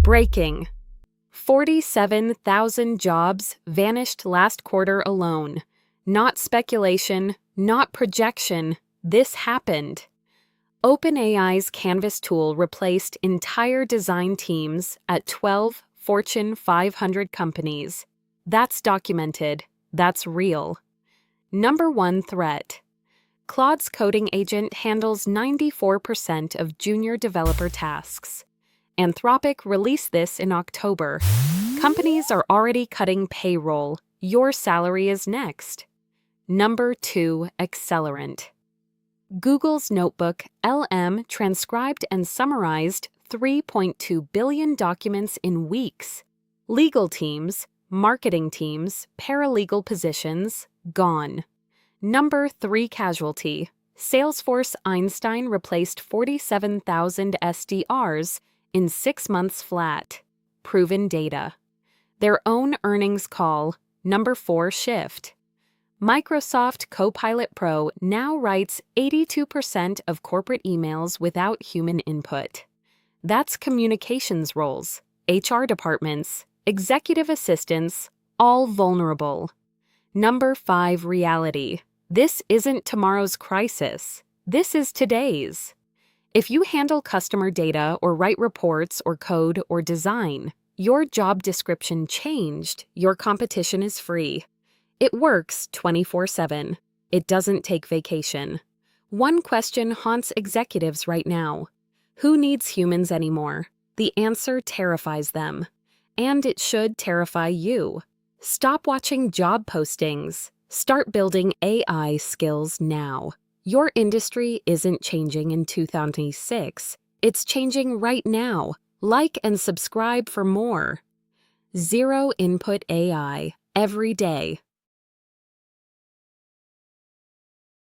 Breaking. 47,000 jobs vanished last quarter alone. Not speculation, not projection. This happened. OpenAI's Canvas tool replaced entire design teams at 12 Fortune 500 companies. That's documented. That's real. Number 1 threat. Claude's coding agent handles 94% of junior developer tasks. Anthropic released this in October. Companies are already cutting payroll. Your salary is next. Number 2 accelerant. Google's Notebook LM transcribed and summarized 3.2 billion documents in weeks. Legal teams, marketing teams, paralegal positions, gone. Number 3 casualty. Salesforce Einstein replaced 47,000 SDRs in 6 months flat. Proven data. Their own earnings call. Number 4 shift. Microsoft Copilot Pro now writes 82% of corporate emails without human input. That's communications roles, HR departments, executive assistants, all vulnerable. Number 5 reality. This isn't tomorrow's crisis. This is today's. If you handle customer data or write reports or code or design, your job description changed. Your competition is free. It works 24/7. It doesn't take vacation. One question haunts executives right now. Who needs humans anymore? The answer terrifies them. And it should terrify you. Stop watching job postings. Start building AI skills now. Your industry isn't changing in 2026. It's changing right now. Like and subscribe for more. Zero Input AI every day.